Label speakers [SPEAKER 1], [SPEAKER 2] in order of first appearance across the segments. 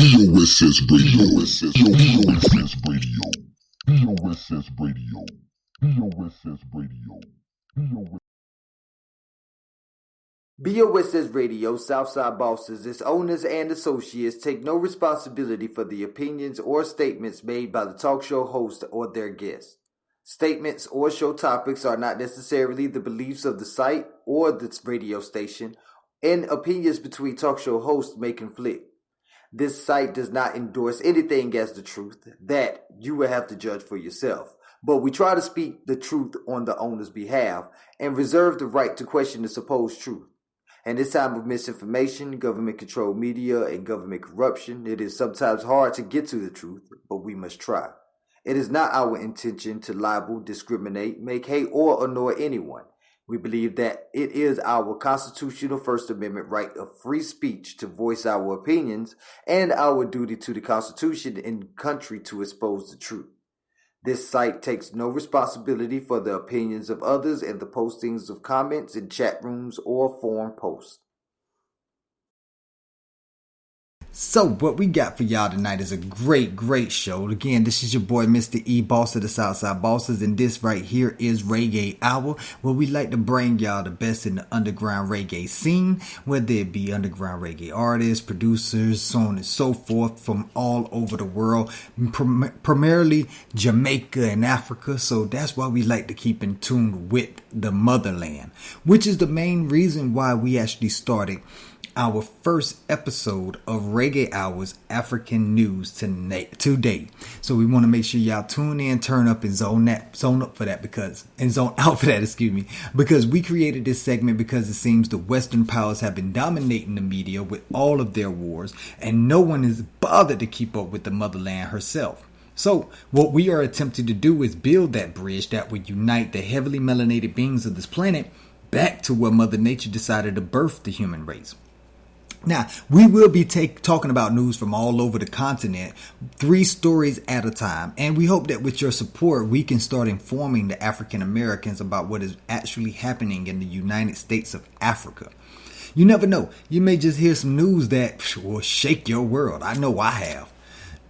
[SPEAKER 1] BOSS Radio. BOSS Radio. BOSS Radio. BOSS Radio.
[SPEAKER 2] BOSS Radio, Southside Bosses, its owners and associates take no responsibility for the opinions or statements made by the talk show host or their guests. Statements or show topics are not necessarily the beliefs of the site or the radio station, and opinions between talk show hosts may conflict. This site does not endorse anything as the truth. That you will have to judge for yourself. But we try to speak the truth on the owner's behalf and reserve the right to question the supposed truth. In this time of misinformation, government-controlled media, and government corruption, it is sometimes hard to get to the truth, but we must try. It is not our intention to libel, discriminate, make hate, or annoy anyone. We believe that it is our constitutional First Amendment right of free speech to voice our opinions and our duty to the Constitution and country to expose the truth. This site takes no responsibility for the opinions of others and the postings of comments in chat rooms or forum posts.
[SPEAKER 3] So what we got for y'all tonight is a great show. Again, this is your boy Mr. E, boss of the Southside Bosses, and this right here is Reggae Hour, where we like to bring y'all the best in the underground reggae scene, whether it be underground reggae artists, producers, so on and so forth from all over the world, primarily Jamaica and Africa. So that's why we like to keep in tune with the motherland, which is the main reason why we actually started our first episode of Reggae Hour's African News today. So we want to make sure y'all tune in, turn up, and zone out for that because we created this segment because it seems the Western powers have been dominating the media with all of their wars, and no one is bothered to keep up with the motherland herself. So what we are attempting to do is build that bridge that would unite the heavily melanated beings of this planet back to where Mother Nature decided to birth the human race. Now, we will be talking about news from all over the continent, 3 stories at a time, and we hope that with your support, we can start informing the African Americans about what is actually happening in the United States of Africa. You never know. You may just hear some news that will shake your world. I know I have.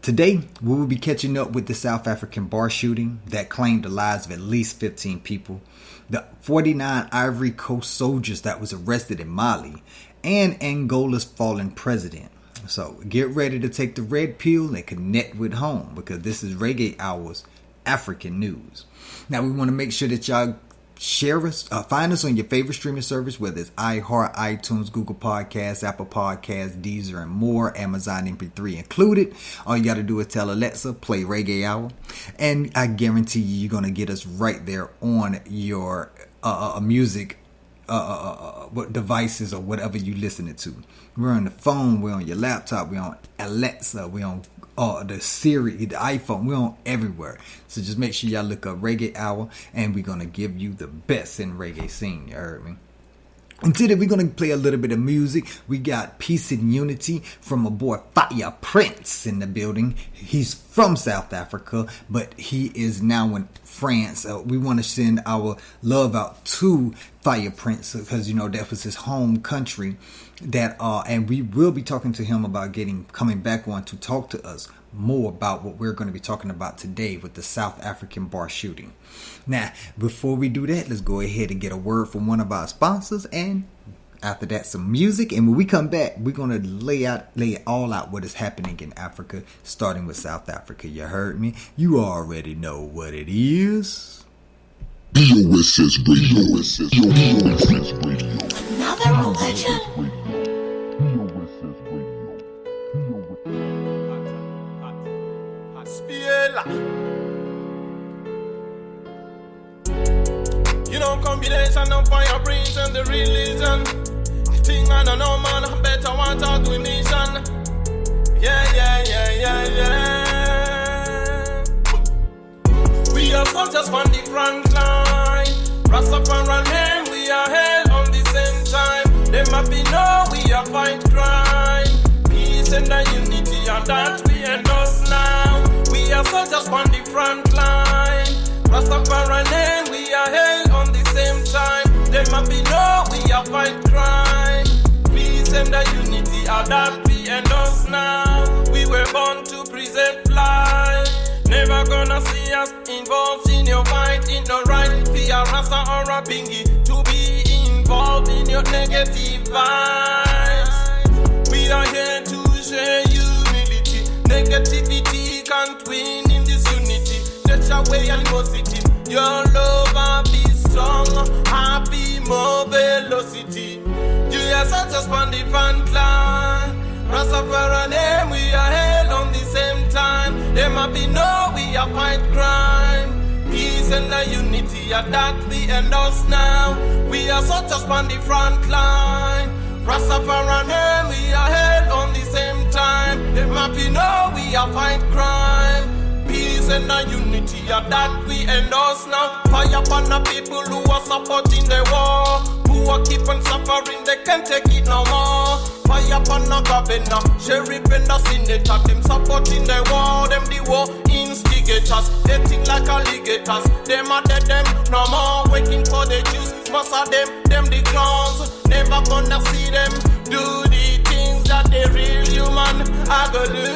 [SPEAKER 3] Today, we will be catching up with the South African bar shooting that claimed the lives of at least 15 people, the 49 Ivory Coast soldiers that was arrested in Mali, and Angolas Fallen President. So get ready to take the red pill and connect with home because this is Reggae Hour's African News. Now we want to make sure that y'all share us, find us on your favorite streaming service, whether it's iHeart, iTunes, Google Podcasts, Apple Podcasts, Deezer, and more, Amazon MP3 included. All you got to do is tell Alexa, play Reggae Hour, and I guarantee you're going to get us right there on your music what devices or whatever you listening to. We're on the phone, we're on your laptop, we're on Alexa, we're on the Siri, the iPhone, we're on everywhere. So just make sure y'all look up Reggae Hour, and we're gonna give you the best in reggae scene. You heard me? And today we're going to play a little bit of music. We got Peace and Unity from a boy Fire Prince in the building. He's from South Africa, but he is now in France. We want to send our love out to Fire Prince because, you know, that was his home country. And we will be talking to him about coming back on to talk to us more about what we're going to be talking about today with the South African bar shooting. Now, before we do that, let's go ahead and get a word from one of our sponsors, and after that, some music. And when we come back, we're going to lay it all out what is happening in Africa, starting with South Africa. You heard me? You already know what it is.
[SPEAKER 1] BOSS Radio. BOSS Radio.
[SPEAKER 4] Another religion.
[SPEAKER 5] You know, combination of fire brains and the religion. I think I don't know, man, I better want out with nation. Yeah. We are soldiers on the front line. Rastafari men, we are held on the same time. They might be know we are fight crime. Peace and the unity, and that we enough now. We are soldiers on the front line. Rastafari men, we are held on the same time. They might be know we are fight crime. Peace and the unity, and that we we end us now. We were born to preserve life. Never gonna see us involved in your fight. In no right, be a Rasta or a Bingy to be involved in your negative vibes. We are here to share humility. Negativity can't win in this unity. That's our way animosity. Your love and be strong, happy more velocity. US are just on the front line. Rastafari name, we are held on the same time. There might be no, we are fight crime. Peace and the unity are that we end us now. We are so just on the front line. Rastafari name, we are held on the same time. There might be no, we are fight crime. Peace and the unity are that we end us now. Fire upon the people who are supporting the war, who are keeping suffering, they can't take it no more. Fire upon the governor, sheriff and the senator, them supporting the war, them the war instigators. They think like alligators, them are dead, them no more. Waiting for the Jews, most of them the clowns. Never gonna see them do the things that the real human are gonna do.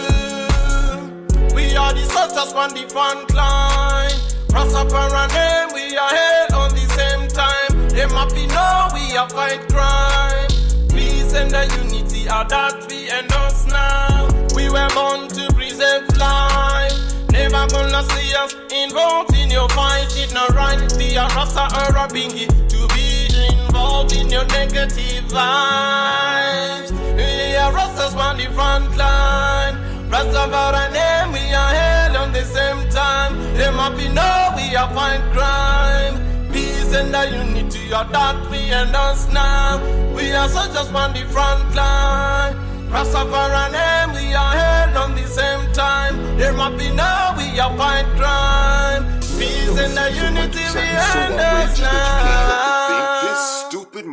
[SPEAKER 5] We are the soldiers on the front line. Rastafari name, we are held on the same time. There might be no, we are fight crime. Peace and the unity are that we end us now. We were born to preserve life. Never gonna see us involved in your fight. It's not right, be a Rasta or a Bingy to be involved in your negative vibes. We are Rastas on the front line. Rastafari name, we are held on the same time. There might be no, we are fight crime. Peace and the unity are that we end us now. We are soldiers on the front line. Rastafari name, we are held on the same time. There might be no, we are fight crime. Peace and the unity we end us now.
[SPEAKER 1] This stupid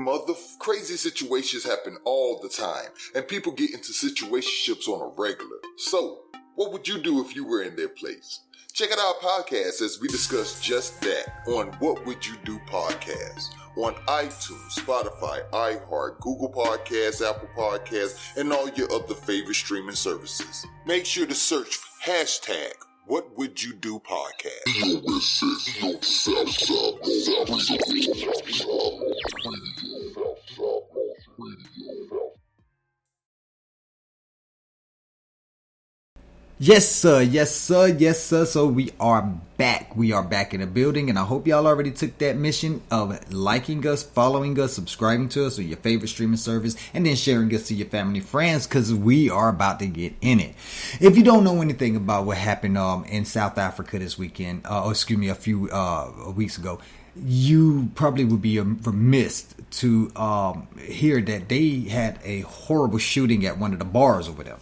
[SPEAKER 1] crazy situations happen all the time, and people get into situationships on a regular. So, what would you do if you were in their place? Check out our podcast as we discuss just that on What Would You Do podcast on iTunes, Spotify, iHeart, Google Podcasts, Apple Podcasts, and all your other favorite streaming services. Make sure to search hashtag What Would You Do podcast.
[SPEAKER 3] Yes, sir. Yes, sir. Yes, sir. So we are back. We are back in the building, and I hope y'all already took that mission of liking us, following us, subscribing to us or your favorite streaming service, and then sharing us to your family and friends, because we are about to get in it. If you don't know anything about what happened in South Africa this weekend, a few weeks ago, you probably would be remiss to hear that they had a horrible shooting at one of the bars over there.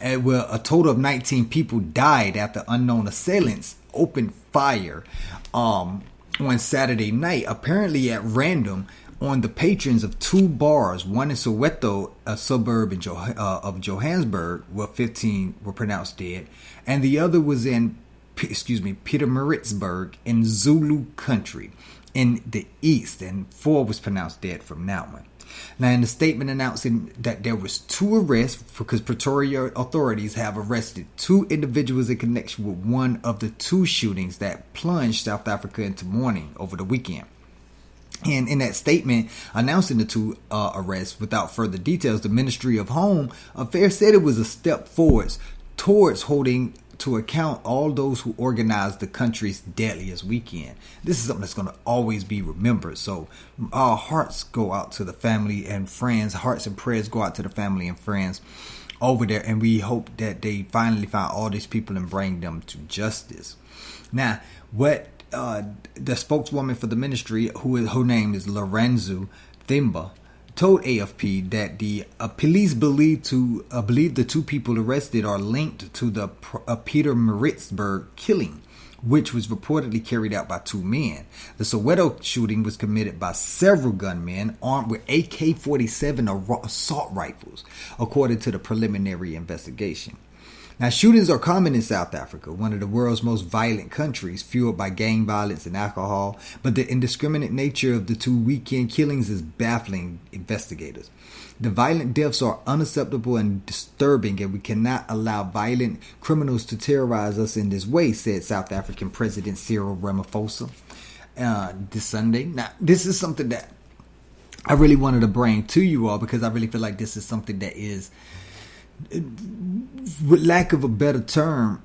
[SPEAKER 3] Where a total of 19 people died after unknown assailants opened fire on Saturday night, apparently at random, on the patrons of two bars, one in Soweto, a suburb of Johannesburg, where 15 were pronounced dead, and the other was in Pietermaritzburg in Zulu country in the east, and 4 was pronounced dead from that one. Now, in the statement announcing that there was 2 arrests, because Pretoria authorities have arrested 2 individuals in connection with one of the 2 shootings that plunged South Africa into mourning over the weekend. And in that statement announcing the 2 arrests, without further details, the Ministry of Home Affairs said it was a step forwards towards holding to account all those who organized the country's deadliest weekend. This is something that's going to always be remembered. So our hearts go out to the family and friends. Hearts and prayers go out to the family and friends over there. And we hope that they finally find all these people and bring them to justice. Now, what the spokeswoman for the ministry, her name is Lorenzo Thimba, told AFP that the police believe the 2 people arrested are linked to the Pietermaritzburg killing, which was reportedly carried out by 2 men. The Soweto shooting was committed by several gunmen armed with AK-47 assault rifles, according to the preliminary investigation. Now, shootings are common in South Africa, one of the world's most violent countries, fueled by gang violence and alcohol. But the indiscriminate nature of the 2 weekend killings is baffling investigators. The violent deaths are unacceptable and disturbing, and we cannot allow violent criminals to terrorize us in this way, said South African President Cyril Ramaphosa this Sunday. Now, this is something that I really wanted to bring to you all, because I really feel like this is something that is, with lack of a better term,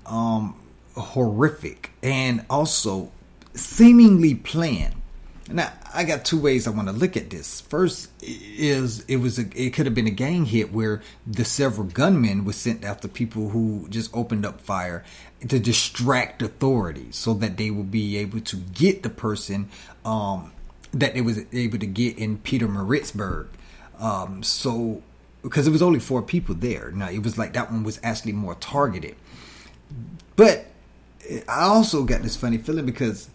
[SPEAKER 3] horrific and also seemingly planned. Now, I got 2 ways I want to look at this. First is it could have been a gang hit where the several gunmen were sent after people who just opened up fire to distract authorities so that they will be able to get the person that they was able to get in Pietermaritzburg. So because it was only 4 people there. Now, it was like that one was actually more targeted. But I also got this funny feeling because,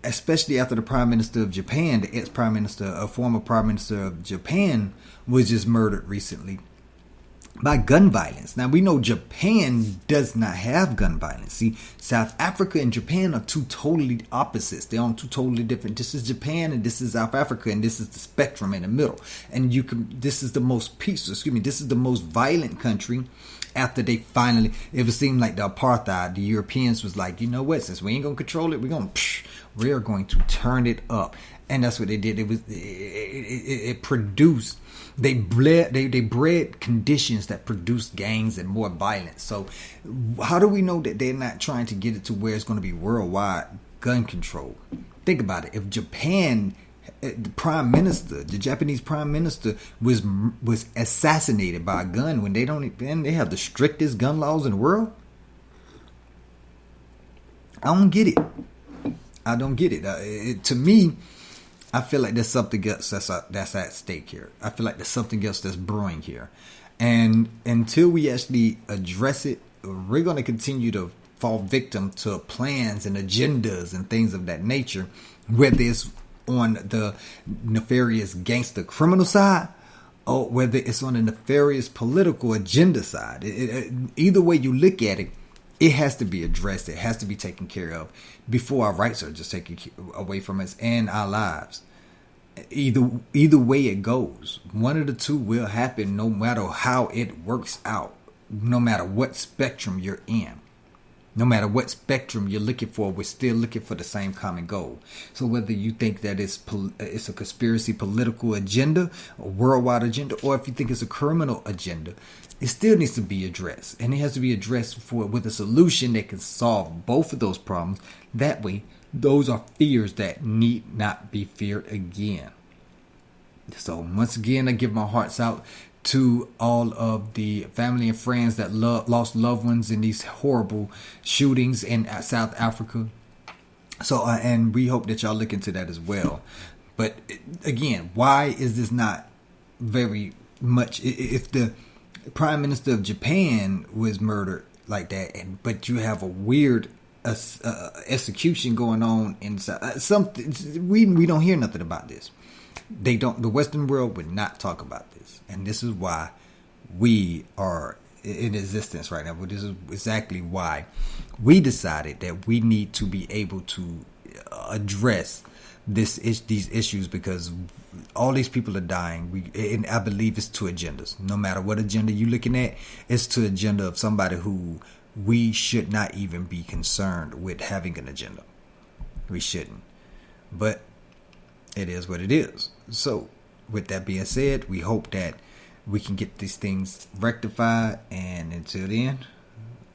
[SPEAKER 3] especially after the Prime Minister of Japan, the ex-Prime Minister, a former Prime Minister of Japan, was just murdered recently by gun violence. Now, we know Japan does not have gun violence. See, South Africa and Japan are 2 totally opposites. They're on 2 totally different. This is Japan and this is South Africa, and this is the spectrum in the middle. And this is the most peaceful, this is the most violent country after they finally, it would seem like the apartheid, the Europeans was like, you know what, since we ain't going to control it, we're going to turn it up. And that's what they did. It produced, they bred conditions that produced gangs and more violence. So how do we know that they're not trying to get it to where it's going to be worldwide gun control? Think about it. If Japan, the Japanese prime minister was assassinated by a gun when they have the strictest gun laws in the world. I don't get it. To me, I feel like there's something else that's at stake here. I feel like there's something else that's brewing here. And until we actually address it, we're going to continue to fall victim to plans and agendas and things of that nature, whether it's on the nefarious gangster criminal side or whether it's on the nefarious political agenda side. Either way you look at it, it has to be addressed. It has to be taken care of before our rights are just taken away from us and our lives. Either way it goes, one of the 2 will happen no matter how it works out, no matter what spectrum you're in. No matter what spectrum you're looking for, we're still looking for the same common goal. So whether you think that it's a conspiracy political agenda, a worldwide agenda, or if you think it's a criminal agenda, it still needs to be addressed. And it has to be addressed with a solution that can solve both of those problems. That way, those are fears that need not be feared again. So once again, I give my hearts out to all of the family and friends that lost loved ones in these horrible shootings in South Africa. So, and we hope that y'all look into that as well. But again, why is this not very much? If the Prime Minister of Japan was murdered like that, but you have a weird execution going on inside something, we don't hear nothing about this. The Western world would not talk about this. And this is why we are in existence right now. But this is exactly why we decided that we need to be able to address these issues, because all these people are dying. And I believe it's 2 agendas. No matter what agenda you're looking at, it's 2 agenda of somebody who we should not even be concerned with having an agenda. We shouldn't. But it is what it is. So, with that being said, we hope that we can get these things rectified. And until then,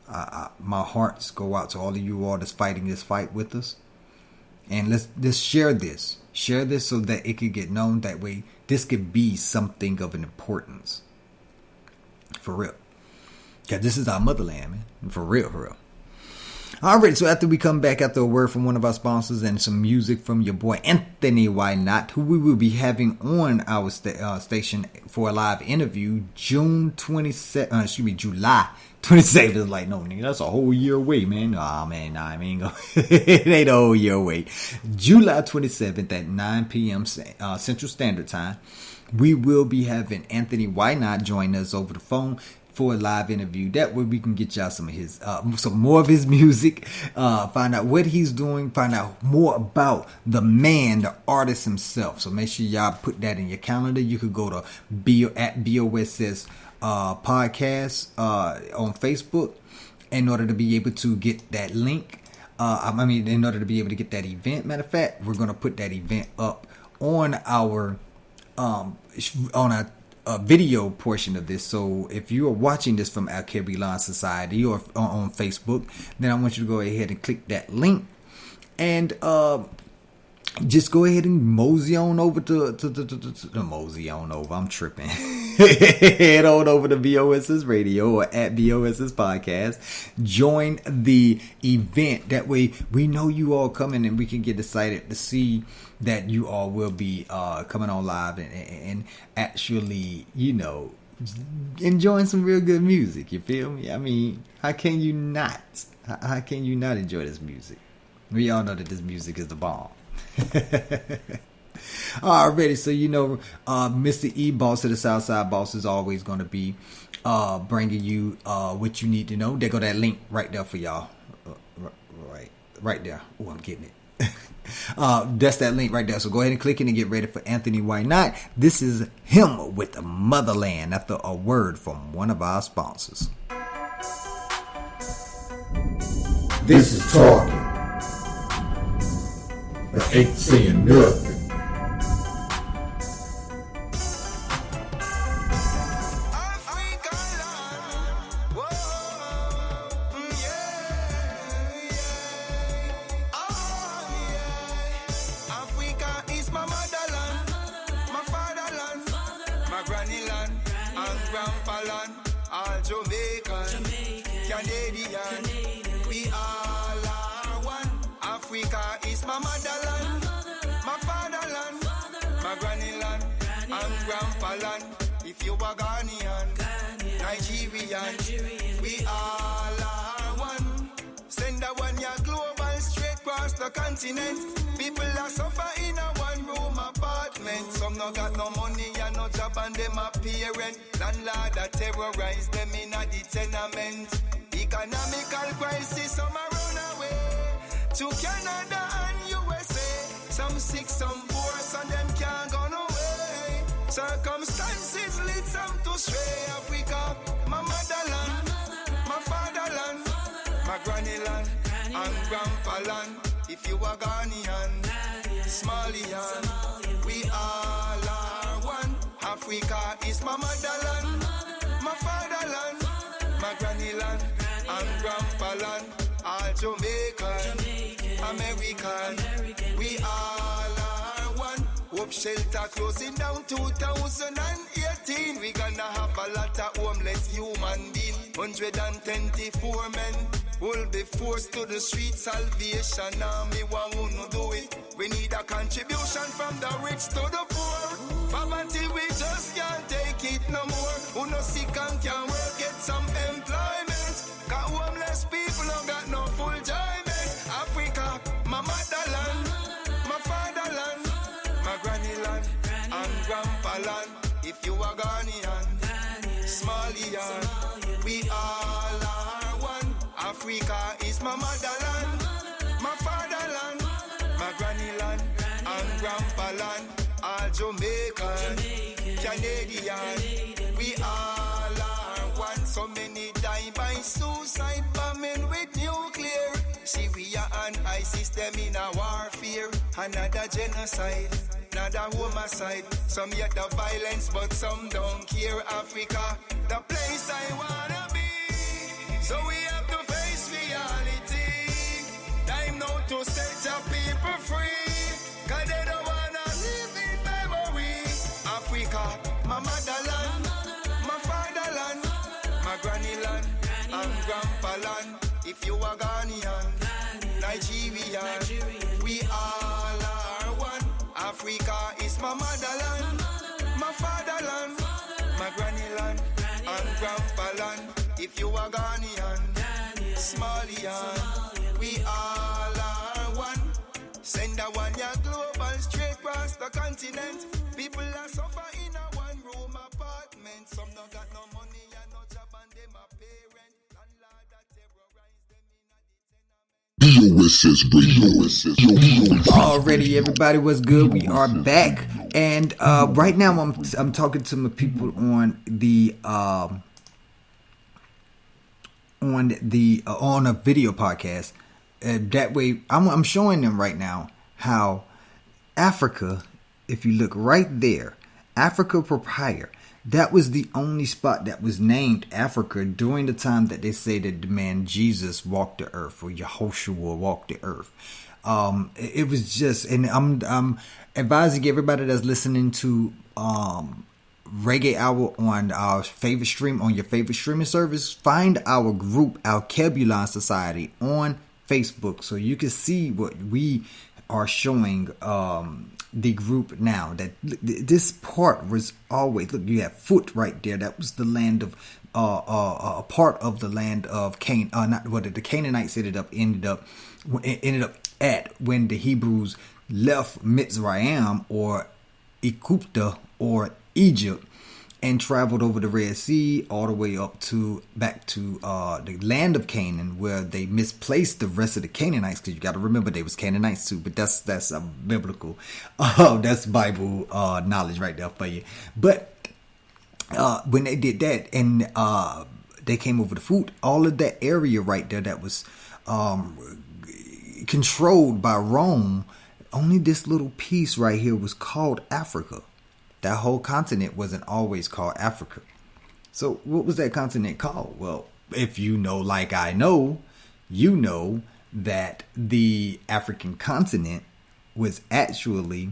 [SPEAKER 3] my hearts go out to all of you all that's fighting this fight with us. And let's share this. Share this so that it can get known. That way, this could be something of an importance. For real. Because this is our motherland, man. For real, for real. Alright, so after we come back, after a word from one of our sponsors and some music from your boy Anthony Why Not, who we will be having on our station for a live interview July 27th. Is like, no, nigga, that's a whole year away, man. Nah, man, I ain't gonna. It ain't a whole year away. July 27th at 9 p.m. Central Standard Time. We will be having Anthony Why Not join us over the phone, for a live interview. That way we can get y'all some of his, some more of his music, find out what he's doing, find out more about the man, the artist himself. So make sure y'all put that in your calendar. You could go to BOSS podcast on Facebook in order to be able to get that link. In order to be able to get that event. Matter of fact, we're going to put that event up on our video portion of this. So if you are watching this from Heavily Melanated Society or on Facebook, then I want you to go ahead and click that link and just go ahead and mosey on over to mosey on over. I'm tripping. Head on over to BOSS Radio or at BOSS Podcast. Join the event. That way we know you all coming and we can get excited to see that you all will be coming on live and actually, enjoying some real good music. You feel me? I mean, how can you not? How can you not enjoy this music? We all know that this music is the bomb. Alrighty, so Mr. E Boss of the Southside Boss is always going to be bringing you what you need to know. There go that link right there for y'all. Right there. Oh, I'm getting it. That's that link right there. So go ahead and click it and get ready for Anthony Why Not. This is him with the Motherland after a word from one of our sponsors.
[SPEAKER 4] This is talking. I ain't saying nothing.
[SPEAKER 6] If you are Ghanaian, Nigerian, we all are one. Send a one year global straight across the continent. People are suffer in a one room apartment. Some no got no money and no job and them a parent. Landlord a terrorize them in a the tenement. Economical crisis, some a run away to Canada and USA. Some sick, some poor, some them can't go no way. Circumstances lead some to stray. Africa, my motherland, my fatherland, my granny land, and grandpa land. If you are Ghanaian, Somalian, we all are one. Africa is my motherland, my fatherland, my granny land, and grandpa land. All Jamaican, American, we all are one. Hope shelter closing down 2018. We gonna have a lot of homeless human beings. 124 men will be forced to the street. Salvation Army, one who no do it. We need a contribution from the rich to the poor. Poverty, we just can't take it no more. Who no sick and can't work, get some employment. Cause homeless people don't got no full enjoyment. Africa, my motherland, my fatherland, my granny land, and grandpa land. If you are Ghanaian, Somalian, we all are one. Africa is my motherland, my fatherland, my granny land, and grandpa land. All Jamaican, Canadian, we all are one. So many die by suicide, bombing with nuclear. Syria and ISIS, them in a warfare. Another genocide, another homicide. Some yet the violence, but some don't care. Africa, the place I wanna be. So we have to face reality. Time now to set your people free. Cause they don't wanna live in memory. Africa, my motherland, my fatherland, my granny land, and grandpa land. If you are Ghanaian, Nigerian, we all are one. Africa is my motherland, my fatherland, my granny land, and grandpa land. If you are Ghanaian, Somalian, we all are one. Send a one year global straight across the continent. People are suffer in a one room apartment. Some no got no money and no job and
[SPEAKER 3] Already, everybody, what's good? We are back, and right now I'm talking to my people on a video podcast. That way, I'm showing them right now how Africa, if you look right there, Africa Papaya, that was the only spot that was named Africa during the time that they say that the man Jesus walked the earth, or Yahushua walked the earth. It was just, and I'm advising everybody that's listening to Reggae Hour on our favorite stream, on your favorite streaming service, find our group, our Kebulon Society, on Facebook, so you can see what we are showing the group now. That this part was always, look, you have Foot right there. That was the land of a part of the land of Canaan. Not what the Canaanites ended up at when the Hebrews left Mitzrayim or Egypt or Egypt and traveled over the Red Sea all the way up to back to the land of Canaan, where they misplaced the rest of the Canaanites, because you got to remember they was Canaanites too. But that's a biblical, that's Bible knowledge right there for you. But when they did that and they came over the Foot, all of that area right there that was controlled by Rome, only this little piece right here was called Africa. That whole continent wasn't always called Africa. So what was that continent called? Well, if you know, like I know, you know that the African continent was actually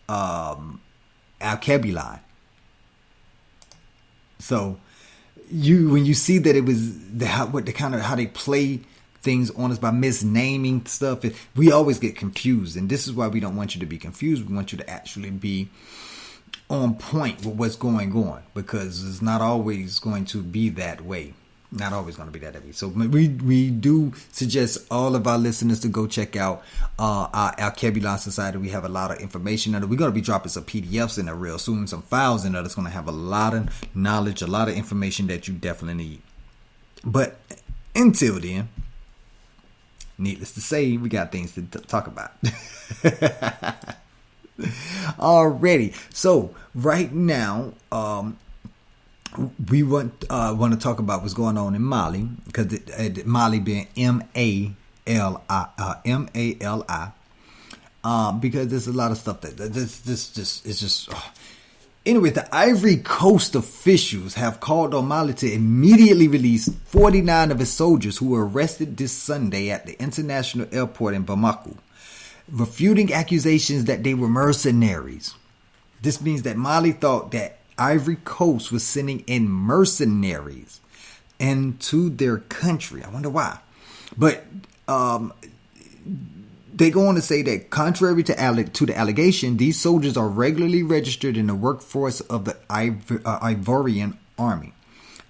[SPEAKER 3] Alkebulan. So when you see that it was how they play things on us by misnaming stuff, we always get confused, and this is why we don't want you to be confused. We want you to actually be on point with what's going on, because it's not always going to be that way. Not always going to be that way. So we do suggest all of our listeners to go check out our Kebulon Society. We have a lot of information in it. We're going to be dropping some PDFs in there real soon, some files in there that's going to have a lot of knowledge, a lot of information that you definitely need. But until then, needless to say, we got things to talk about. Already. So right now, we want to talk about what's going on in Mali, because Mali being MALI, because there's a lot of stuff that it's just. Anyway, the Ivory Coast officials have called on Mali to immediately release 49 of its soldiers who were arrested this Sunday at the international airport in Bamako, refuting accusations that they were mercenaries. This means that Mali thought that Ivory Coast was sending in mercenaries into their country. I wonder why. But they go on to say that contrary to the allegation, these soldiers are regularly registered in the workforce of the Ivorian army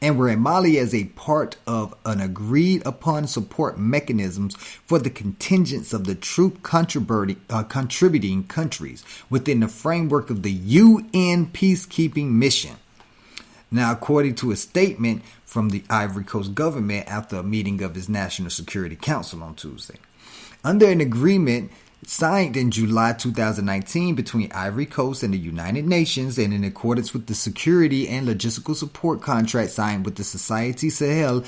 [SPEAKER 3] and were in Mali as a part of an agreed upon support mechanisms for the contingents of the troop contributing countries within the framework of the UN peacekeeping mission. Now, according to a statement from the Ivory Coast government after a meeting of its National Security Council on Tuesday, under an agreement signed in July 2019 between Ivory Coast and the United Nations, and in accordance with the security and logistical support contract signed with the Société Sahel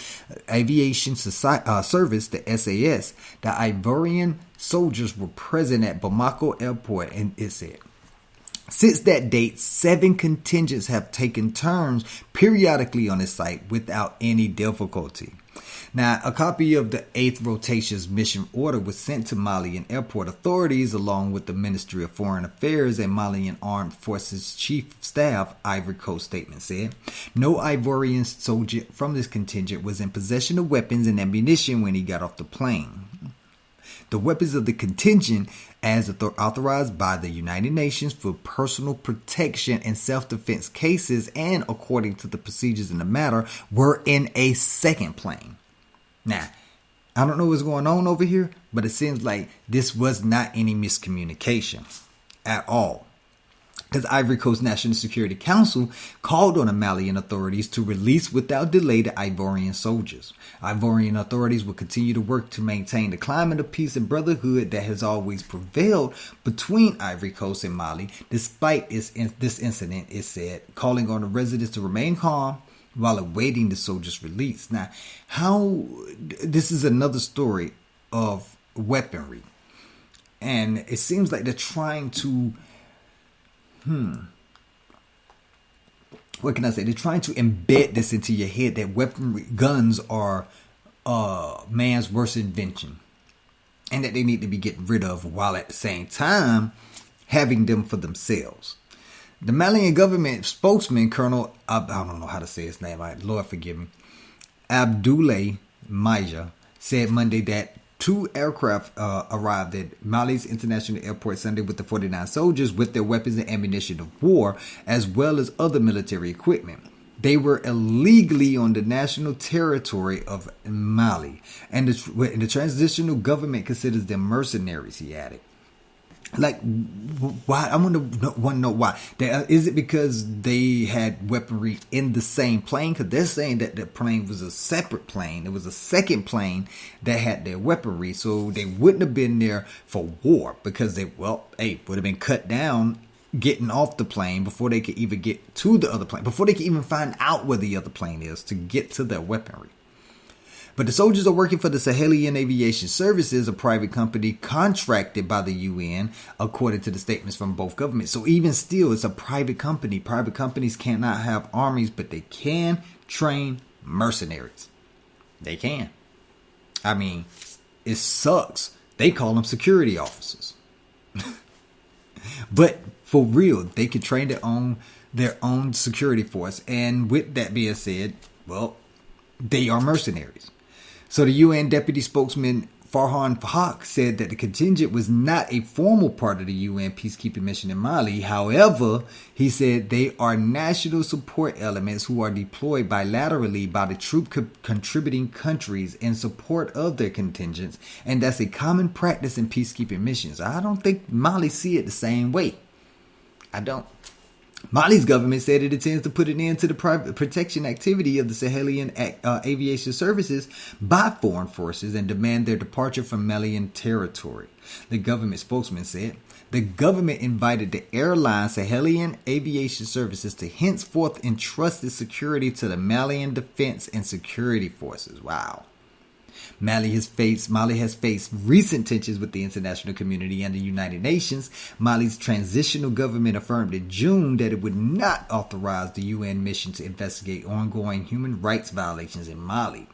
[SPEAKER 3] Aviation Service, the SAS, the Ivorian soldiers were present at Bamako Airport, and it said, since that date, 7 contingents have taken turns periodically on the site without any difficulty. Now, a copy of the 8th Rotation's mission order was sent to Malian airport authorities along with the Ministry of Foreign Affairs and Malian Armed Forces Chief of Staff, Ivory Coast statement said. No Ivorian soldier from this contingent was in possession of weapons and ammunition when he got off the plane. The weapons of the contingent, as authorized by the United Nations for personal protection and self-defense cases and according to the procedures in the matter, were in a second plane. Now, I don't know what's going on over here, but it seems like this was not any miscommunication at all. because Ivory Coast National Security Council called on the Malian authorities to release without delay the Ivorian soldiers. Ivorian authorities will continue to work to maintain the climate of peace and brotherhood that has always prevailed between Ivory Coast and Mali, despite this incident, it said, calling on the residents to remain calm while awaiting the soldiers' release. Now, this is another story of weaponry. And it seems like they're trying to what can I say? They're trying to embed this into your head that weaponry, guns are man's worst invention, and that they need to be getting rid of, while at the same time having them for themselves. The Malian government spokesman, Colonel, I don't know how to say his name, Lord forgive me, Abdoulaye Maja, said Monday that 2 aircraft arrived at Mali's international airport Sunday with the 49 soldiers with their weapons and ammunition of war, as well as other military equipment. They were illegally on the national territory of Mali, and the transitional government considers them mercenaries, he added. Like, why? I want to know why. Is it because they had weaponry in the same plane? Because they're saying that the plane was a separate plane. It was a second plane that had their weaponry. So they wouldn't have been there for war, because they, would have been cut down getting off the plane before they could even get to the other plane, before they could even find out where the other plane is to get to their weaponry. But the soldiers are working for the Sahelian Aviation Services, a private company contracted by the UN, according to the statements from both governments. So even still, it's a private company. Private companies cannot have armies, but they can train mercenaries. They can. I mean, it sucks. They call them security officers. But for real, they can train their own security force. And with that being said, well, they are mercenaries. So the UN deputy spokesman Farhan Fahak said that the contingent was not a formal part of the UN peacekeeping mission in Mali. However, he said they are national support elements who are deployed bilaterally by the troop contributing countries in support of their contingents, and that's a common practice in peacekeeping missions. I don't think Mali see it the same way. I don't. Mali's government said it intends to put an end to the private protection activity of the Sahelian aviation services by foreign forces and demand their departure from Malian territory. The government spokesman said the government invited the airline Sahelian Aviation Services to henceforth entrust its security to the Malian Defense and Security Forces. Wow. Mali has faced recent tensions with the international community and the United Nations. Mali's transitional government affirmed in June that it would not authorize the UN mission to investigate ongoing human rights violations in Mali.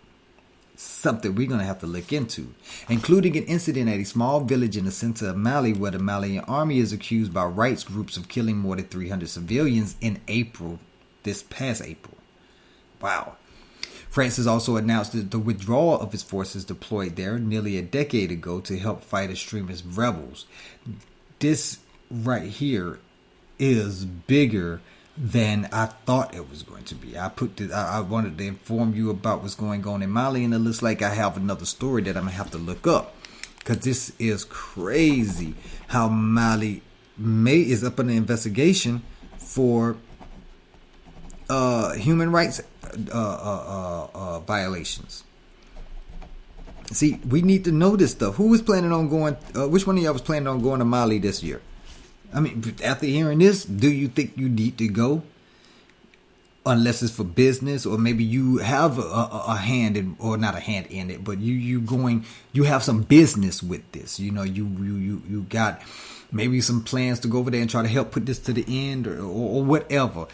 [SPEAKER 3] Something we're going to have to look into, including an incident at a small village in the center of Mali where the Malian army is accused by rights groups of killing more than 300 civilians in this past April. Wow. France has also announced the withdrawal of its forces deployed there nearly a decade ago to help fight extremist rebels. This right here is bigger than I thought it was going to be. I wanted to inform you about what's going on in Mali, and it looks like I have another story that I'm going to have to look up, because this is crazy how Mali is up in an investigation for human rights violations. See, we need to know this stuff. Who was planning on going? Which one of y'all was planning on going to Mali this year? I mean, after hearing this, do you think you need to go? Unless it's for business, or maybe you have a hand in, or not a hand in it, but you have some business with this. You know, you got maybe some plans to go over there and try to help put this to the end, or whatever.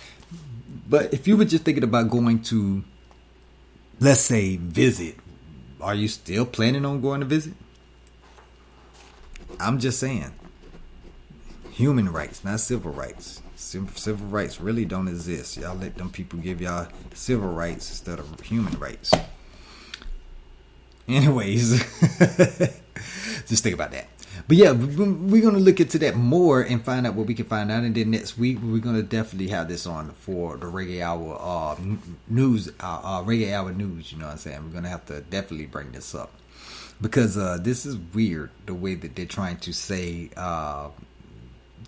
[SPEAKER 3] But if you were just thinking about going to, let's say, visit, are you still planning on going to visit? I'm just saying. Human rights, not civil rights. Civil rights really don't exist. Y'all let them people give y'all civil rights instead of human rights. Anyways, just think about that. But yeah, we're going to look into that more and find out what we can find out. And then next week, we're going to definitely have this on for the Reggae Hour news, Reggae Hour news, you know what I'm saying? We're going to have to definitely bring this up. Because this is weird, the way that they're trying to say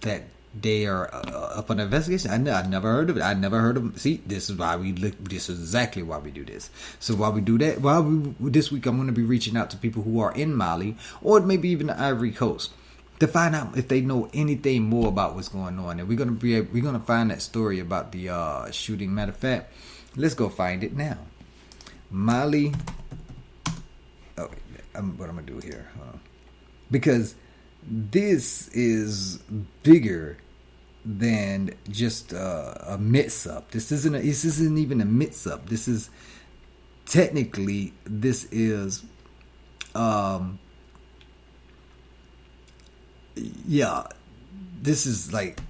[SPEAKER 3] that They are up on the investigation. I never heard of it. I never heard of. See, this is why we look. This is exactly why we do this. So while we do that, this week I'm going to be reaching out to people who are in Mali or maybe even the Ivory Coast to find out if they know anything more about what's going on. And we're gonna find that story about the shooting. Matter of fact, let's go find it now. Mali. Oh, what I'm gonna do here, because this is bigger than just a mix-up. This isn't even a mix-up. This is technically this is this is like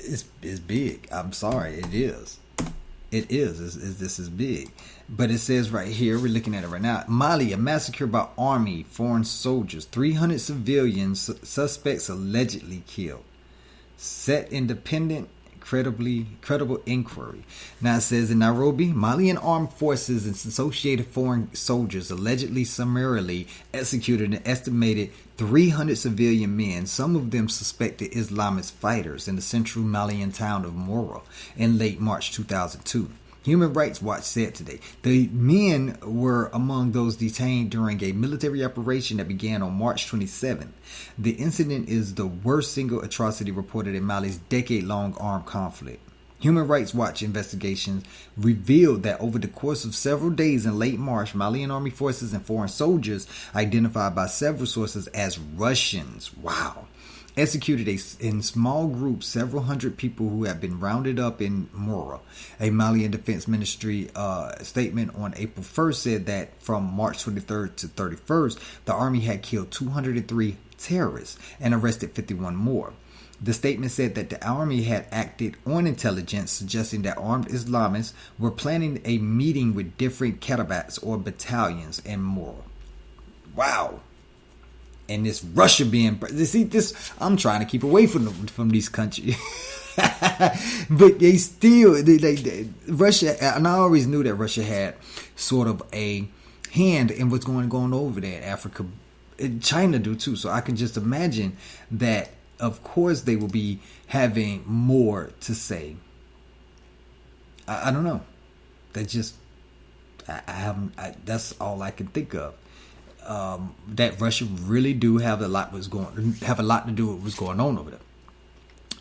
[SPEAKER 3] it's big. I'm sorry, it is. It is. This is big. But it says right here, we're looking at it right now. Mali, a massacre by army, foreign soldiers. 300 civilians, suspects allegedly killed. Set independent, credible inquiry. Now it says in Nairobi, Malian armed forces and associated foreign soldiers allegedly summarily executed an estimated 300 civilian men, some of them suspected Islamist fighters, in the central Malian town of Mora in late March 2002. Human Rights Watch said today the men were among those detained during a military operation that began on March 27. The incident is the worst single atrocity reported in Mali's decade-long armed conflict. Human Rights Watch investigations revealed that over the course of several days in late March, Malian army forces and foreign soldiers, identified by several sources as Russians, executed in small groups several hundred people who had been rounded up in Mora. A Malian Defense Ministry statement on April 1st said that from March 23rd to 31st, the army had killed 203 terrorists and arrested 51 more. The statement said that the army had acted on intelligence suggesting that armed Islamists were planning a meeting with different katabats or battalions in Mora. Wow. And this Russia being, see this, I'm trying to keep away from these countries, but they still, Russia, and I always knew that Russia had sort of a hand in what's going on over there in Africa. China do too, so I can just imagine that, of course, they will be having more to say. I don't know. They just, that's all I can think of. That Russia really do have a lot to do with what's going on over there.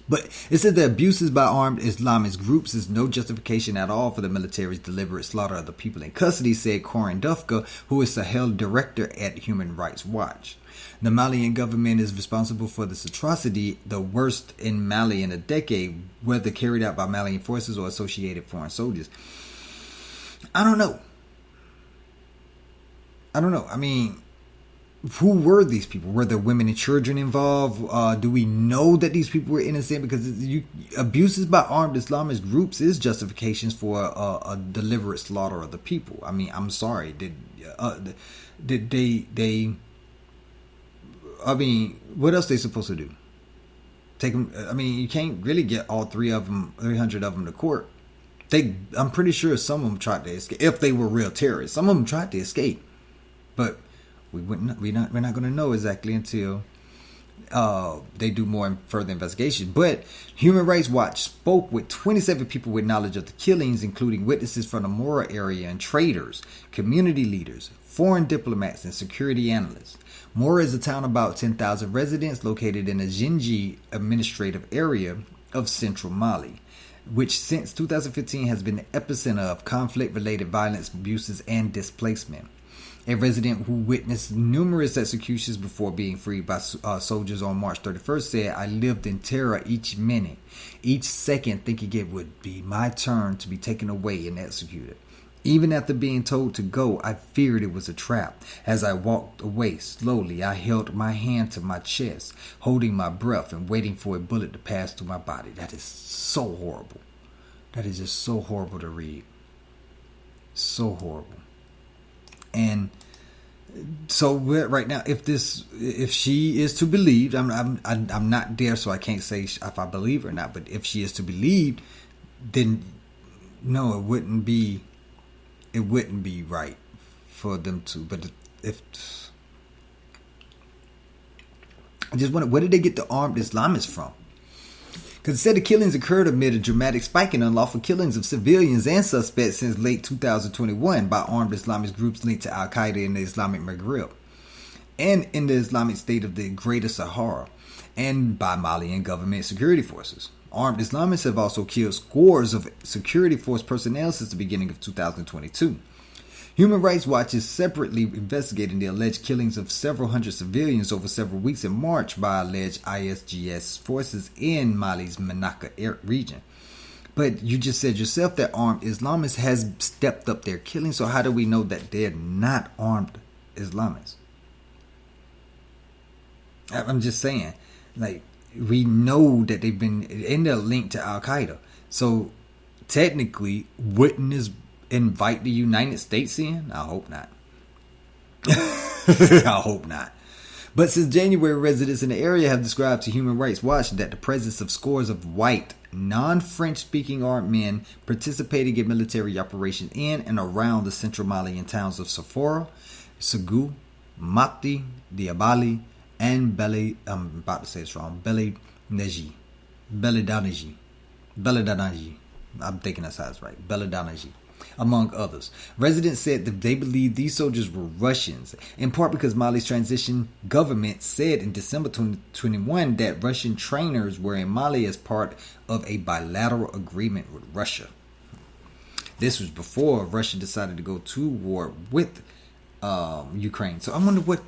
[SPEAKER 3] But it says the abuses by armed Islamist groups is no justification at all for the military's deliberate slaughter of the people in custody, said Corin Dufka, who is Sahel director at Human Rights Watch. The Malian government is responsible for this atrocity, the worst in Mali in a decade, whether carried out by Malian forces or associated foreign soldiers. I don't know. I mean, who were these people? Were there women and children involved? Do we know that these people were innocent? Because abuses by armed Islamist groups is justifications for a deliberate slaughter of the people. I mean, I'm sorry. Did they? I mean, what else they supposed to do? Take them? I mean, you can't really get all 300 of them to court. I'm pretty sure some of them tried to escape. If they were real terrorists, some of them tried to escape. But we're not going to know exactly until they do more further investigation. But Human Rights Watch spoke with 27 people with knowledge of the killings, including witnesses from the Mora area and traders, community leaders, foreign diplomats, and security analysts. Mora is a town of about 10,000 residents located in the Ginji administrative area of central Mali, which since 2015 has been the epicenter of conflict-related violence, abuses, and displacement. A resident who witnessed numerous executions before being freed by soldiers on March 31st said, "I lived in terror each minute, each second thinking it would be my turn to be taken away and executed. Even after being told to go, I feared it was a trap. As I walked away slowly, I held my hand to my chest, holding my breath and waiting for a bullet to pass through my body." That is so horrible. That is just so horrible to read. So horrible. And so right now, if she is to be believed, I'm not there, so I can't say if I believe her or not. But if she is to be believed, then no, it wouldn't be right for them to. But if I just wonder, where did they get the armed Islamists from? Because it said the killings occurred amid a dramatic spike in unlawful killings of civilians and suspects since late 2021 by armed Islamist groups linked to Al-Qaeda in the Islamic Maghreb and in the Islamic State of the Greater Sahara, and by Malian government security forces. Armed Islamists have also killed scores of security force personnel since the beginning of 2022. Human Rights Watch is separately investigating the alleged killings of several hundred civilians over several weeks in March by alleged ISGS forces in Mali's Menaka region. But you just said yourself that armed Islamists has stepped up their killing, so how do we know that they're not armed Islamists? I'm just saying, like, we know that they've been in their link to Al-Qaeda. So technically, wouldn't this invite the United States in? I hope not. I hope not. But since January, residents in the area have described to Human Rights Watch that the presence of scores of white, non-French speaking armed men participating in military operations in and around the central Malian towns of Sofora, Ségou, Mopti, Diabali, and Beledanaji. I'm thinking that's how it's right. Beledanaji, among others. Residents said that they believe these soldiers were Russians, in part because Mali's transition government said in December 2021 that Russian trainers were in Mali as part of a bilateral agreement with Russia. This was before Russia decided to go to war with Ukraine. So I wonder what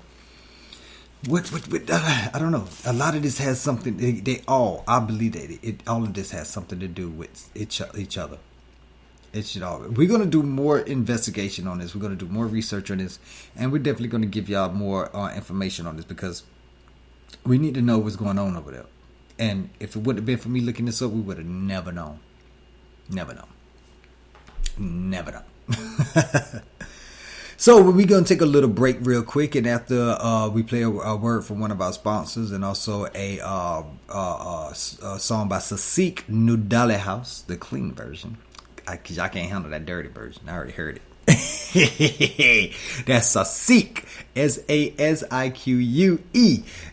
[SPEAKER 3] I don't know. A lot of this has something. I believe that all of this has something to do with each other. It should all. We're gonna do more investigation on this. We're gonna do more research on this, and we're definitely gonna give y'all more information on this because we need to know what's going on over there. And if it wouldn't have been for me looking this up, we would have never known. Never known. So we're going to take a little break real quick, and after we play a word from one of our sponsors and also a song by Sasik Nudale House, the clean version, because y'all can't handle that dirty version. I already heard it. That's Sasik, Sasique.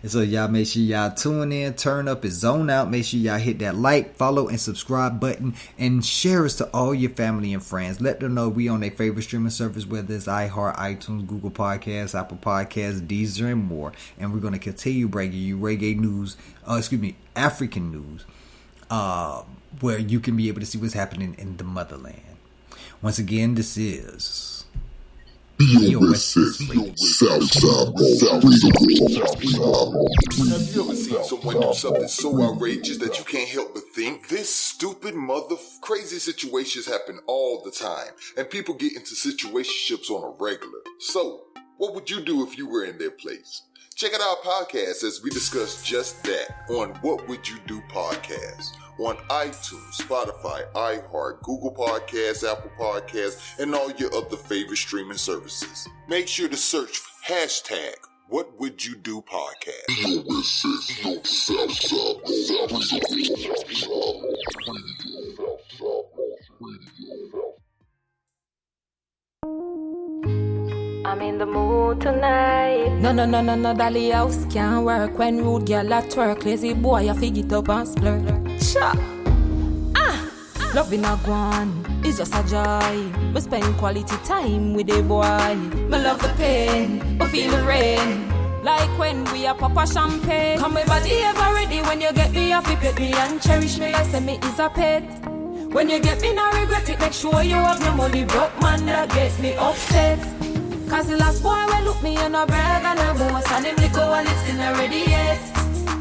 [SPEAKER 3] And so y'all make sure y'all tune in, turn up, and zone out. Make sure y'all hit that like, follow, and subscribe button, and share us to all your family and friends. Let them know we on their favorite streaming service, whether it's iHeart, iTunes, Google Podcasts, Apple Podcasts, Deezer, and more. And we're going to continue bringing you reggae news, African news, where you can be able to see what's happening in the motherland. Once again, this is
[SPEAKER 1] Have you ever seen someone do something so outrageous that you can't help but think, this stupid crazy situations happen all the time, and people get into situationships on a regular. So, what would you do if you were in their place? Check out our podcast as we discuss just that on What Would You Do podcast on iTunes, Spotify, iHeart, Google Podcasts, Apple Podcasts, and all your other favorite streaming services. Make sure to search hashtag What Would You Do podcast.
[SPEAKER 7] I'm in the mood tonight. No, Dolly house can't work when rude girl at work. Lazy boy, I fig it up and splurge. Sure. Loving a guan is just a joy. We spend quality time with a boy. Me love the pain, but feel the rain. Like when we a pop a champagne. Come my body ever ready when you get me, you fi pet me and cherish me like say me is a pet. When you get me, now regret it. Make sure you have your money broke, man, that get me upset. Cause the last boy will look me on a brag and a boss, and him liquor and it's still not ready yet.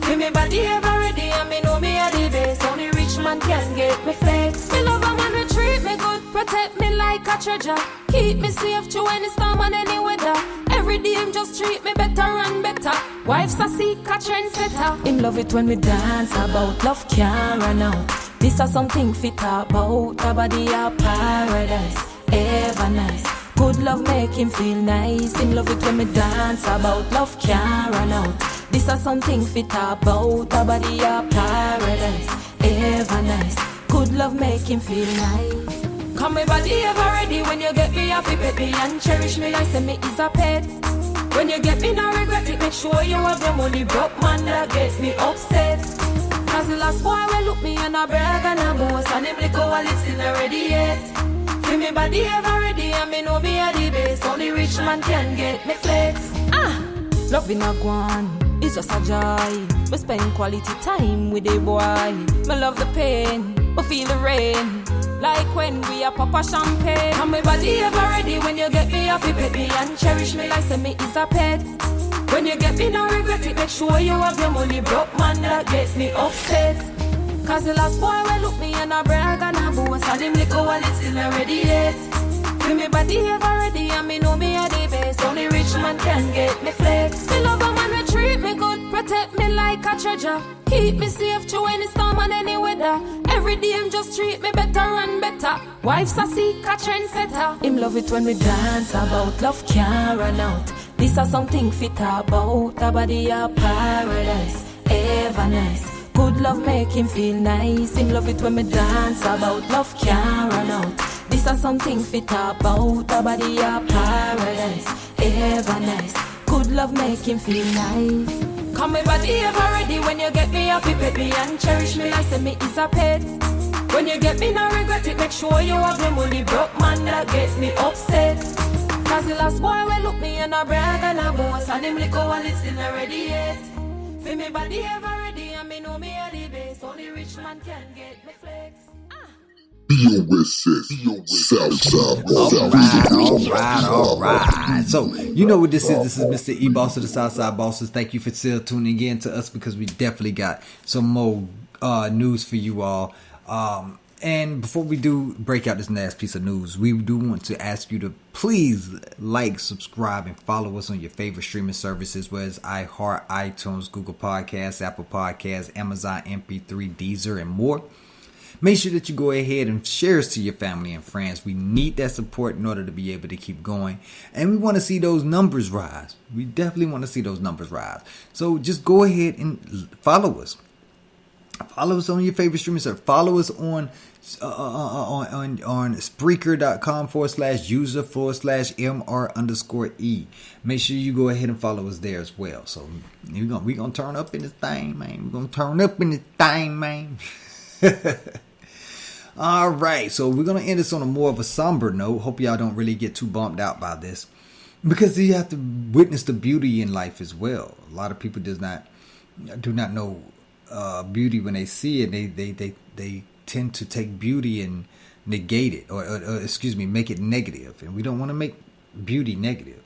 [SPEAKER 7] Give me body ever ready and me know me at the base. Only rich man can get me flex. Me love a man who treat me good, protect me like a treasure. Keep me safe through any storm and any weather. Every day him just treat me better and better. Wife's a seek a trendsetter. Him love it when we dance about love can't run out. This is something fit about a body a paradise, ever nice. Good love make him feel nice. Him love it when me dance about love can't run out. This is something fit about a body a paradise, ever nice. Good love make him feel nice. Come my body ever ready when you get me, happy pet me and cherish me like say me is a pet. When you get me, now regret it. Make sure you have your money broke, man, that get me upset. Cause the last boy will look me and a brag and a boast, and him liquor while it's still already yet. Feel me body ever ready, and me know me at the base. Only rich man can get me flex. Love in a guan, it's just a joy. We spend quality time with the boy. Me love the pain, we feel the rain. Like when we a pop a champagne. And my body ever ready when you get me happy, pet me and cherish me like say me is a pet. When you get me no regret it, make sure you have your money. Broke man that get me upset. Cause the last boy will look me and a brag and a boast, and him liquor while it's still already yet. Feel me body ever ready, and me know me at the best. Only rich man can get me flex. Me love a man who treat me good, protect me like a treasure. Keep me safe through any storm and any weather. Every day him just treat me better and better. Wives a seek a trendsetter. Him love it when we dance about love can't run out. This is something fit about a body a paradise. Ever nice. Good love make him feel nice. Him love it when we dance about love can't run out. This is something fit about a body a paradise. Ever nice. Good love make him feel nice. Come my body ever ready when you get me happy, pet me and cherish me like say me is a pet. When you get me no regret it, make sure you have your money. Broke man that get me upset. Cause the last boy will look me and a brag and a boast, and him liquor while it's still already yet. Feel me body ever ready, and me know me at the base. Only rich man can get me flex.
[SPEAKER 3] All right. So, you know what this is. This is Mr. E Boss of the Southside Bosses. Thank you for still tuning in to us, because we definitely got some more news for you all. And before we do break out this last piece of news, we do want to ask you to please like, subscribe, and follow us on your favorite streaming services, whether it's iHeart, iTunes, Google Podcasts, Apple Podcasts, Amazon MP3, Deezer, and more. Make sure that you go ahead and share us to your family and friends. We need that support in order to be able to keep going. And we want to see those numbers rise. We definitely want to see those numbers rise. So just go ahead and follow us. Follow us on your favorite streaming service. Follow us on Spreaker.com/user/MR_E. Make sure you go ahead and follow us there as well. So we're gonna turn up in this thing, man. We're gonna turn up in this thing, man. All right, so we're gonna end this on a more of a somber note. Hope y'all don't really get too bummed out by this, because you have to witness the beauty in life as well. A lot of people do not know beauty when they see it. They tend to take beauty and negate it, or make it negative, and we don't want to make beauty negative.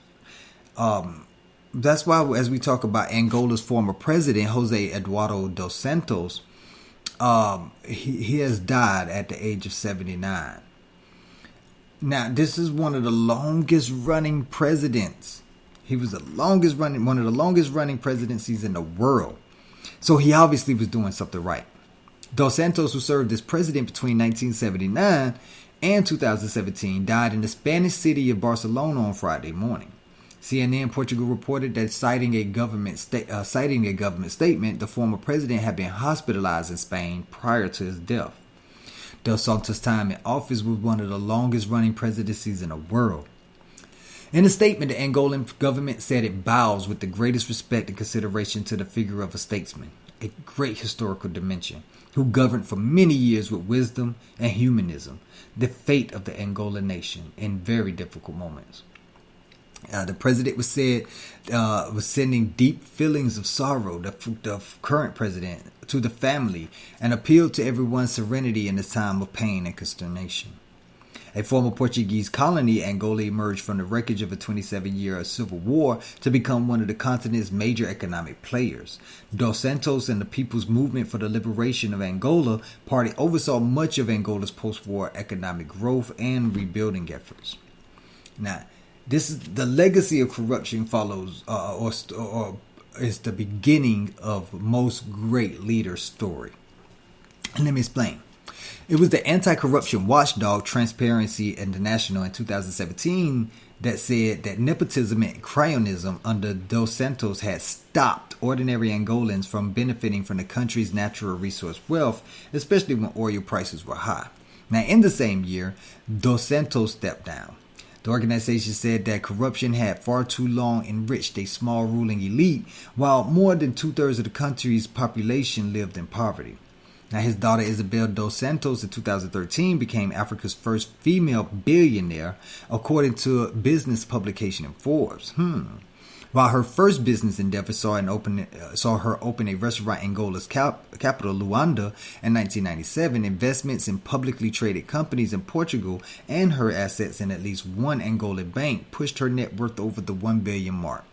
[SPEAKER 3] That's why, as we talk about Angola's former president, Jose Eduardo dos Santos, he has died at the age of 79. Now, this is one of the longest running presidents. He was one of the longest running presidencies in the world. So he obviously was doing something right. Dos Santos, who served as president between 1979 and 2017, died in the Spanish city of Barcelona on Friday morning. CNN Portugal reported that, citing a government statement, the former president had been hospitalized in Spain prior to his death. Dos Santos' time in office was one of the longest running presidencies in the world. In a statement, the Angolan government said it bows with the greatest respect and consideration to the figure of a statesman, a great historical dimension, who governed for many years with wisdom and humanism, the fate of the Angolan nation in very difficult moments. The president was sending deep feelings of sorrow, the current president, to the family, and appealed to everyone's serenity in this time of pain and consternation. A former Portuguese colony, Angola emerged from the wreckage of a 27-year civil war to become one of the continent's major economic players. Dos Santos and the People's Movement for the Liberation of Angola party oversaw much of Angola's post-war economic growth and rebuilding efforts. Now, this is the legacy of corruption follows, or is the beginning of most great leaders' story. And let me explain. It was the anti-corruption watchdog Transparency International in 2017 that said that nepotism and cronyism under Dos Santos had stopped ordinary Angolans from benefiting from the country's natural resource wealth, especially when oil prices were high. Now, in the same year, Dos Santos stepped down. The organization said that corruption had far too long enriched a small ruling elite, while more than 2/3 of the country's population lived in poverty. Now, his daughter Isabel dos Santos in 2013 became Africa's first female billionaire, according to a business publication in Forbes. While her first business endeavor saw her open a restaurant in Angola's capital, Luanda, in 1997, investments in publicly traded companies in Portugal and her assets in at least one Angolan bank pushed her net worth over the 1 billion mark.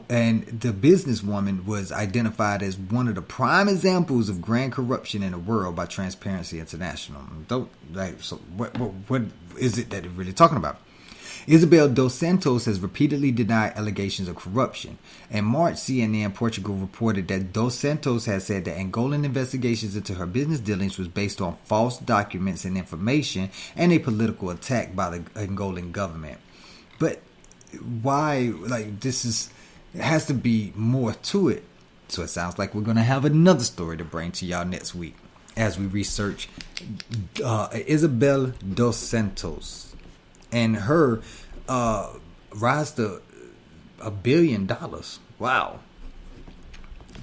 [SPEAKER 3] And the businesswoman was identified as one of the prime examples of grand corruption in the world by Transparency International. So what is it that they're really talking about? Isabel dos Santos has repeatedly denied allegations of corruption. In March, CNN Portugal reported that dos Santos had said that Angolan investigations into her business dealings was based on false documents and information and a political attack by the Angolan government. But why, it has to be more to it. So it sounds like we're going to have another story to bring to y'all next week as we research Isabel dos Santos and her rise to $1 billion. Wow,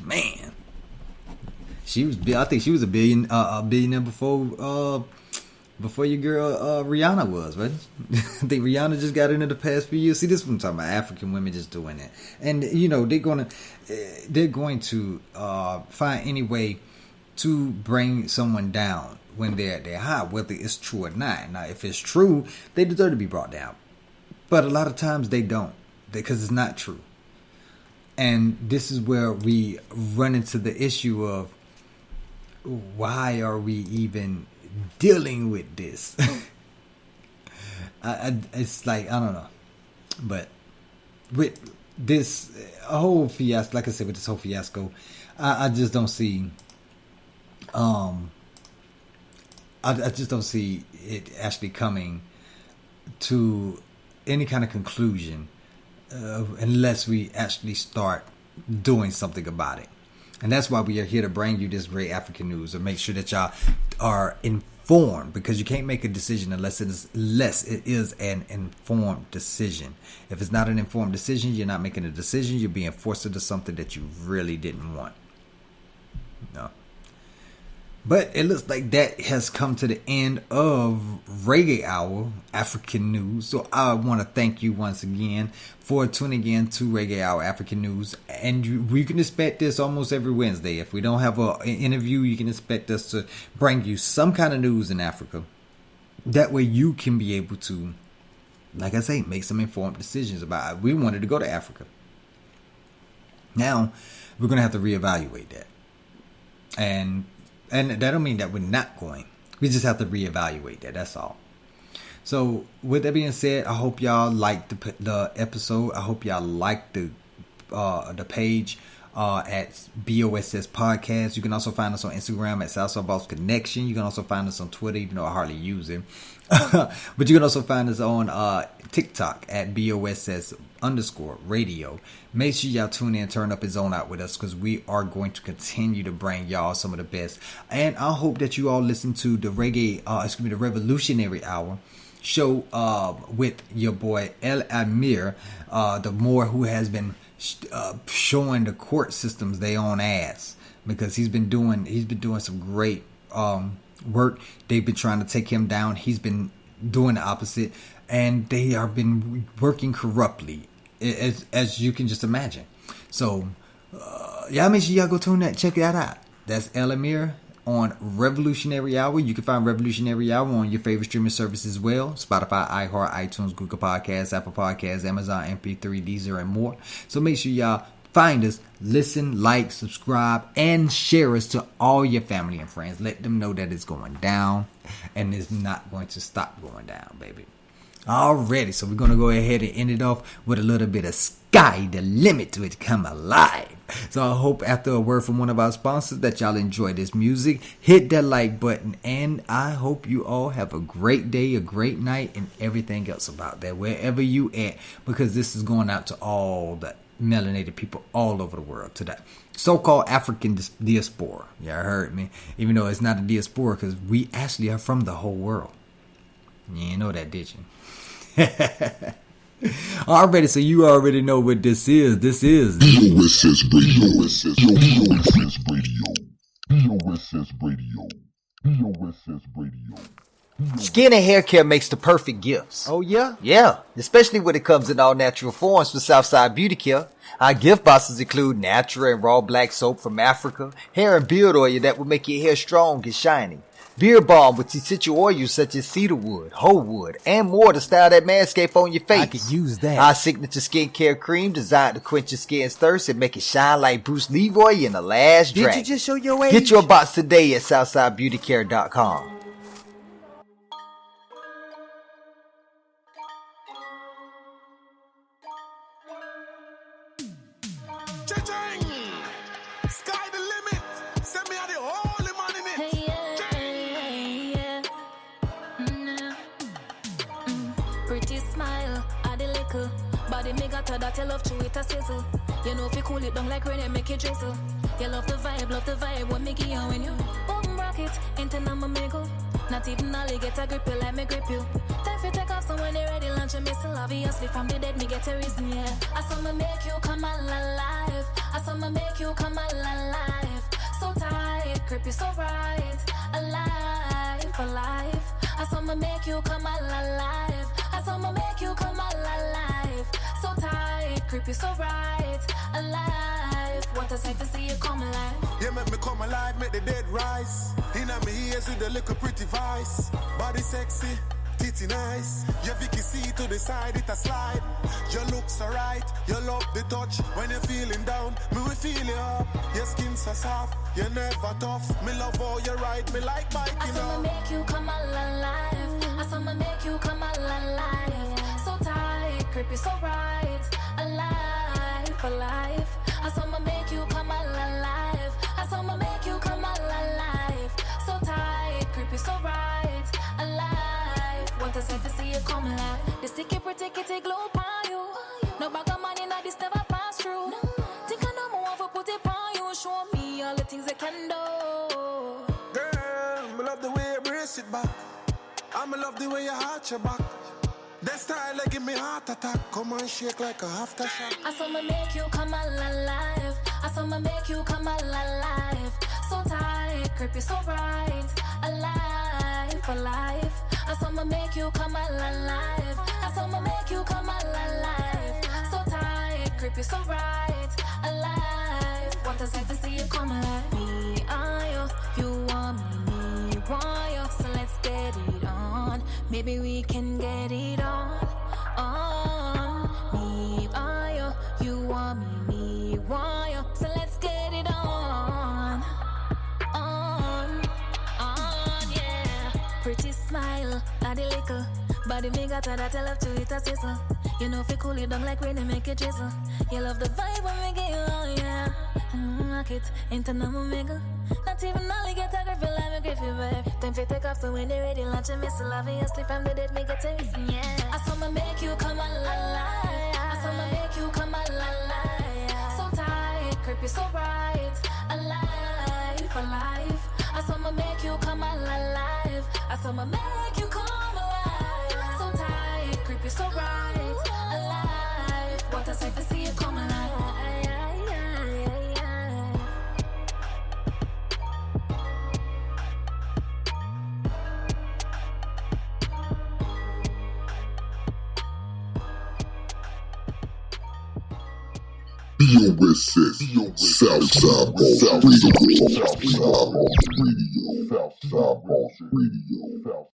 [SPEAKER 3] man, I think she was a billionaire before your girl Rihanna was, right? I think Rihanna just got into the past few years. See, this is what I'm talking about, African women just doing it. And, they're going to find any way to bring someone down when they're at their high, whether it's true or not. Now, if it's true, they deserve to be brought down. But a lot of times they don't, because it's not true. And this is where we run into the issue of why are we even dealing with this? It's like, I don't know, but with this whole fiasco, like I said, with this whole fiasco, I just don't see I just don't see it actually coming to any kind of conclusion unless we actually start doing something about it. And that's why we are here to bring you this great African news, and make sure that y'all are informed, because you can't make a decision unless it is an informed decision. If it's not an informed decision, you're not making a decision. You're being forced into something that you really didn't want. No. But it looks like that has come to the end of Reggae Hour African News. So I want to thank you once again for tuning in to Reggae Hour African News. And we can expect this almost every Wednesday. If we don't have an interview, you can expect us to bring you some kind of news in Africa. That way you can be able to, like I say, make some informed decisions about it. We wanted to go to Africa. Now, we're going to have to reevaluate that. And that don't mean that we're not going. We just have to reevaluate that. That's all. So with that being said, I hope y'all liked the episode. I hope y'all liked the page at BOSS Podcast. You can also find us on Instagram at Southside Boss Connection. You can also find us on Twitter, even though I hardly use it. But you can also find us on TikTok at BOSS_radio. Make sure y'all tune in, turn up and zone out with us, because we are going to continue to bring y'all some of the best. And I hope that you all listen to the the Revolutionary Hour show with your boy El Amir, the Moor, who has been showing the court systems they own ass, because he's been doing some great work. They've been trying to take him down. He's been doing the opposite, and they have been working corruptly, as you can just imagine. So y'all make sure y'all go tune that, check that out. That's El Amir on Revolutionary Hour. You can find Revolutionary Hour on your favorite streaming service as well: Spotify, iHeart, iTunes, Google Podcasts, Apple Podcasts, Amazon MP3, Deezer, and more. So make sure y'all find us, listen, like, subscribe, and share us to all your family and friends. Let them know that it's going down, and it's not going to stop going down, baby. Alrighty, so we're going to go ahead and end it off with a little bit of Sky the Limit to it come alive. So I hope after a word from one of our sponsors that y'all enjoy this music. Hit that like button, and I hope you all have a great day, a great night, and everything else about that, wherever you at, because this is going out to all the melanated people all over the world today. So-called African diaspora. Y'all heard me. Even though it's not a diaspora, because we actually are from the whole world. You ain't know that, did you? Already, so you already know what this is. This is
[SPEAKER 1] BOSS Radio. BOSS Radio. BOSS Radio. BOSS Radio.
[SPEAKER 2] Skin and hair care makes the perfect gifts.
[SPEAKER 3] Oh, yeah?
[SPEAKER 2] Yeah, especially when it comes in all natural forms for Southside Beauty Care. Our gift boxes include natural and raw black soap from Africa, hair and beard oil that will make your hair strong and shiny, beard balm with essential oils such as cedarwood, hoe wood, and more to style that manscape on your face.
[SPEAKER 3] I could use that.
[SPEAKER 2] Our signature skincare cream designed to quench your skin's thirst and make it shine like Bruce Leroy in The Last
[SPEAKER 3] Did
[SPEAKER 2] Dragon.
[SPEAKER 3] you just show your age?
[SPEAKER 2] Get your box today at SouthsideBeautyCare.com.
[SPEAKER 6] Sky the limit. Send me out the holy man in it.
[SPEAKER 7] Pretty smile, add a little. Body make a that you love to it a sizzle. You know if you cool it down like rain and make it drizzle. You love the vibe when me give you when you open rocket into number mego. Not even all you get a grip you like me grip you. Time for take off so when they ready launch and missile. Obviously from the dead me get a reason, yeah. I saw me make you come alive. I saw me make you come alive. So tight, grip you so right. Alive, alive. I saw me make you come alive. I saw me make you come alive. So tight, grip you so right. Alive. What a sight to see you come alive.
[SPEAKER 6] Yeah, make me come alive, make the dead rise. In my ears with a little pretty voice. Body sexy, titty nice. Your Vicky see to the side, it a slide. Your looks so right, you love the touch. When you're feeling down, me will feel you up. Your skin so soft, you're never tough. Me love how you ride, me like biking up.
[SPEAKER 7] I saw me make you come alive. I saw me make you come alive. So tight, grip you so right. Alive, alive. I saw me make you come alive. I saw me make you come alive. So tight, grip you so right. Alive. Want to say to see you come alive. The sticky pretty kitty glow upon you. No bag of money, now this never pass through. Think I know more for put it on you. Show me all the things I can do.
[SPEAKER 6] Girl, me love the way you brace it back. I love the way you arch your back. That style like give me heart attack. Come on, shake like a aftershock.
[SPEAKER 7] I saw me make you come alive. I saw me make you come alive. So tight, grip you so right. Alive, alive. I saw me make you come alive. I saw me make you come alive. So tight, grip you so right. Alive. Want to say to see you come alive. Me and you want me want you. So let's get it on. Maybe we can get it on. Me and you want me want you. So let's get it on. Yeah. Pretty smile, add a little. Body me got that I love to eat a sizzle. You know if you cool it down like rain and make it drizzle. You love the vibe when we get you on, yeah. Knock it into number mega. Not even all you get a grip, you like me grip you, babe. Time for take off so when they ready launch a missile. Obviously from the dead me get a reason, yeah. I saw me make you come alive. I saw me make you come alive. So tight, grip you so right. Alive, alive. I saw me make you come alive. I saw me make you come alive. So tight, grip you so right. Alive. What a sight to see you come alive.
[SPEAKER 1] BOSS, Southside Boss Radio, Southside Boss Radio, Southside Boss Radio.